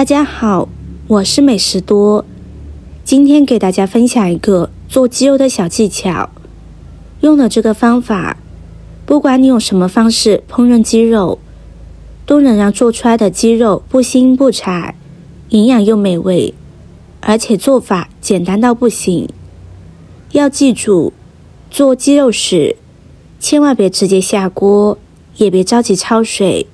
大家好，我是美食多，今天给大家分享一个做鸡肉的小技巧。用了这个方法，不管你用什么方式烹饪鸡肉，都能让做出来的鸡肉不腥不柴，营养又美味，而且做法简单到不行。要记住，做鸡肉时千万别直接下锅，也别着急焯水，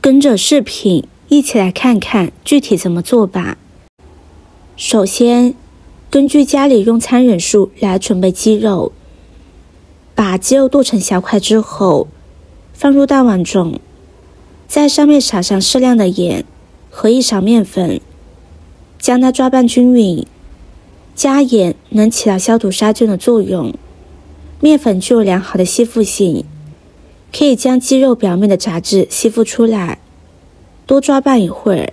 跟着视频一起来看看具体怎么做吧。首先，根据家里用餐人数来准备鸡肉。把鸡肉剁成小块之后，放入大碗中，在上面撒上适量的盐和1勺面粉，将它抓拌均匀。加盐能起到消毒杀菌的作用，面粉具有良好的吸附性，可以将鸡肉表面的杂质吸附出来。多抓拌一会儿。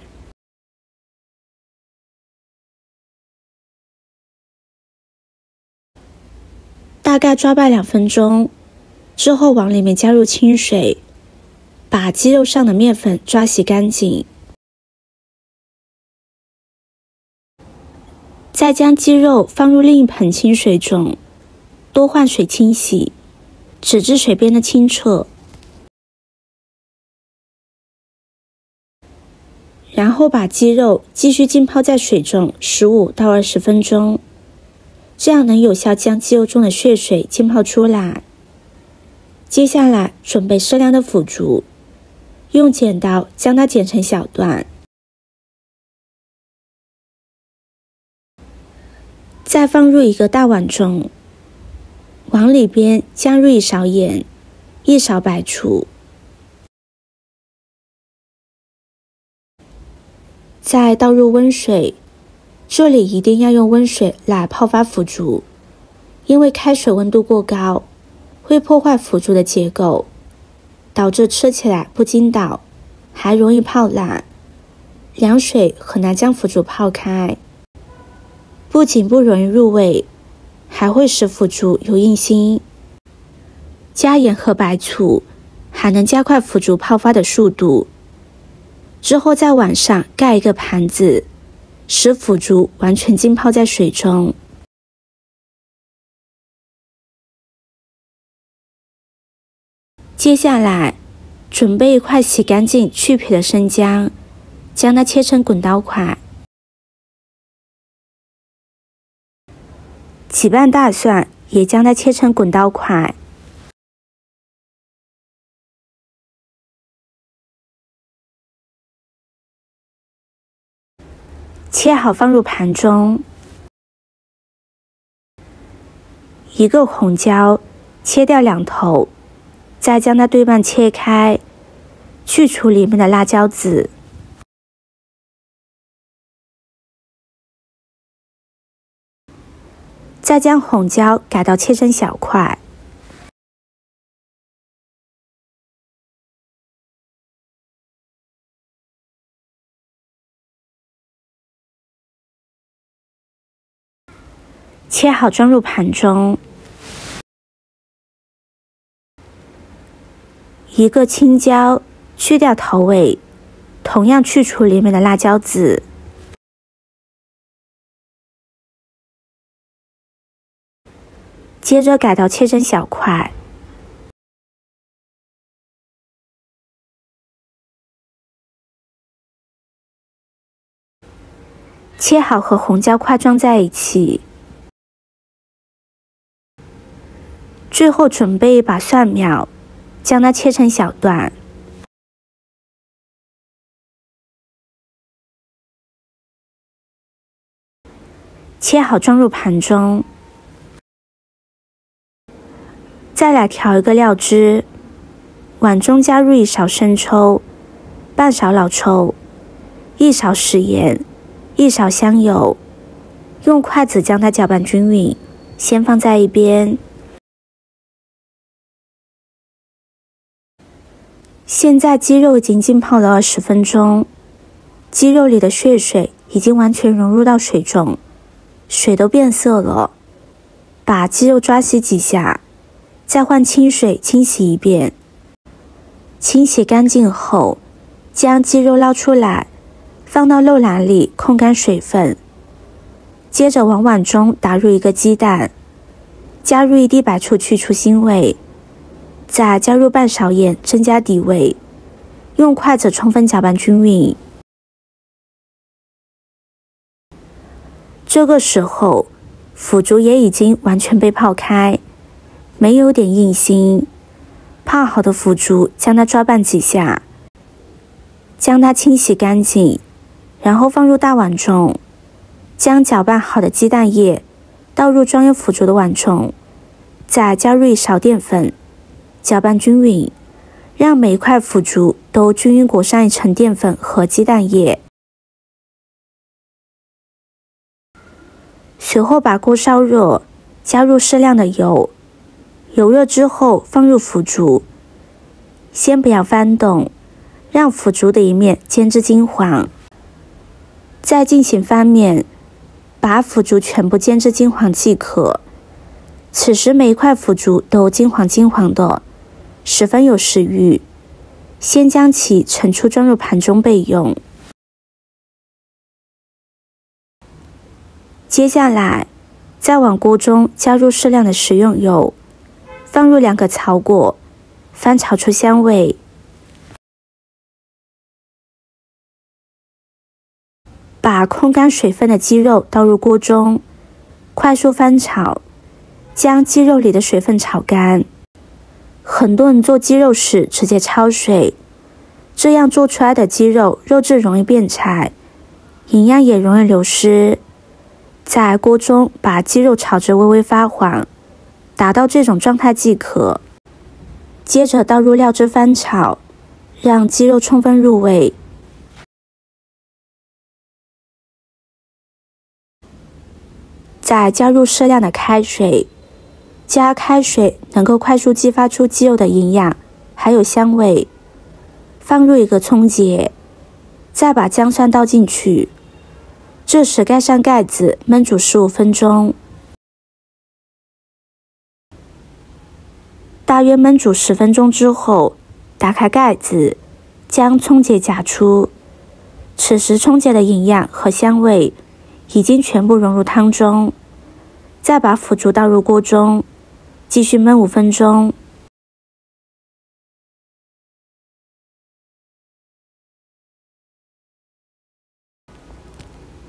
大概抓拌2分钟之后，往里面加入清水，把鸡肉上的面粉抓洗干净。再将鸡肉放入另一盆清水中，多换水清洗，直至水变得清澈。然后把鸡肉继续浸泡在水中15到20分钟，这样能有效将鸡肉中的血水浸泡出来。接下来准备适量的腐竹，用剪刀将它剪成小段。再放入一个大碗中，往里边加入1勺盐、1勺白醋，再倒入温水。这里一定要用温水来泡发腐竹，因为开水温度过高会破坏腐竹的结构，导致吃起来不筋道，还容易泡烂。凉水很难将腐竹泡开，不仅不容易入味，还会使腐竹有硬心。加盐和白醋还能加快腐竹泡发的速度。之后在碗上盖一个盘子，使腐竹完全浸泡在水中。接下来准备1块洗干净去皮的生姜，将它切成滚刀块。几瓣大蒜也将它切成滚刀块。切好放入盘中。1个红椒切掉2头，再将它对半切开，去除里面的辣椒籽。再将红椒改刀切成小块。切好装入盘中。1个青椒去掉头尾，同样去除里面的辣椒籽。接着改刀切成小块。切好和红椒块装在一起。最后准备一把蒜苗，将它切成小段。切好装入盘中。再来调一个料汁，碗中加入1勺生抽、半勺老抽、1勺食盐、1勺香油，用筷子将它搅拌均匀，先放在一边。现在鸡肉已经浸泡了20分钟，鸡肉里的血水已经完全融入到水中，水都变色了。把鸡肉抓洗几下，再换清水清洗一遍。清洗干净后，将鸡肉捞出来，放到肉篮里控干水分，接着往碗中打入一个鸡蛋，加入1滴白醋去除腥味，再加入半勺盐增加底味，用筷子充分搅拌均匀。这个时候，腐竹也已经完全被泡开，没有点硬心。泡好的腐竹将它抓拌几下，将它清洗干净，然后放入大碗中，将搅拌好的鸡蛋液倒入装有腐竹的碗中，再加入1勺淀粉，搅拌均匀，让每一块腐竹都均匀裹上一层淀粉和鸡蛋液。随后把锅烧热，加入适量的油，油热之后放入腐竹，先不要翻动，让腐竹的一面煎至金黄，再进行翻面，把腐竹全部煎至金黄即可。此时每一块腐竹都金黄金黄的，十分有食欲。先将其盛出装入盘中备用。接下来，再往锅中加入适量的食用油，放入2个草果，翻炒出香味。把控干水分的鸡肉倒入锅中，快速翻炒，将鸡肉里的水分炒干。很多人做鸡肉时直接焯水，这样做出来的鸡肉肉质容易变柴，营养也容易流失。在锅中把鸡肉炒至微微发黄，达到这种状态即可。接着倒入料汁翻炒，让鸡肉充分入味。再加入适量的开水，加开水能够快速激发出鸡肉的营养，还有香味。放入1个葱节，再把姜蒜倒进去。这时盖上盖子焖煮15分钟。大约焖煮10分钟之后，打开盖子，将葱节夹出。此时葱节的营养和香味已经全部融入汤中。再把腐竹倒入锅中，继续焖5分钟。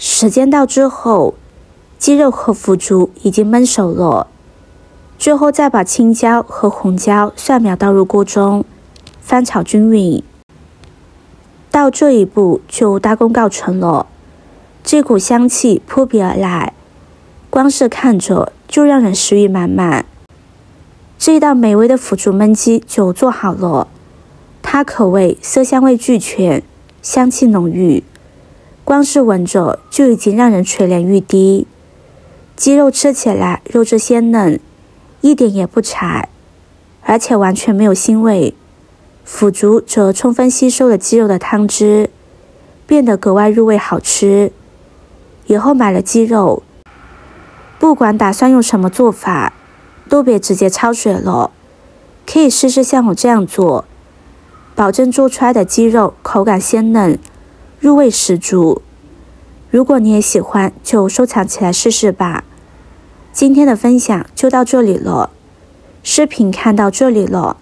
时间到之后，鸡肉和腐竹已经焖熟了。最后再把青椒和红椒、蒜苗倒入锅中，翻炒均匀。到这一步就大功告成了，这股香气扑鼻而来，光是看着就让人食欲满满。这道美味的腐竹焖鸡就做好了，它可谓色香味俱全，香气浓郁。光是闻着就已经让人垂涎欲滴。鸡肉吃起来肉质鲜嫩，一点也不柴，而且完全没有腥味。腐竹则充分吸收了鸡肉的汤汁，变得格外入味好吃。以后买了鸡肉，不管打算用什么做法，都别直接焯水了，可以试试像我这样做，保证做出来的鸡肉口感鲜嫩，入味十足。如果你也喜欢，就收藏起来试试吧。今天的分享就到这里了，视频看到这里了，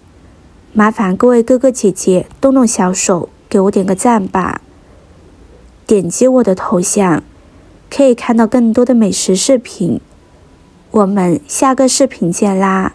麻烦各位哥哥姐姐动动小手给我点个赞吧。点击我的头像，可以看到更多的美食视频。我们下个视频见啦！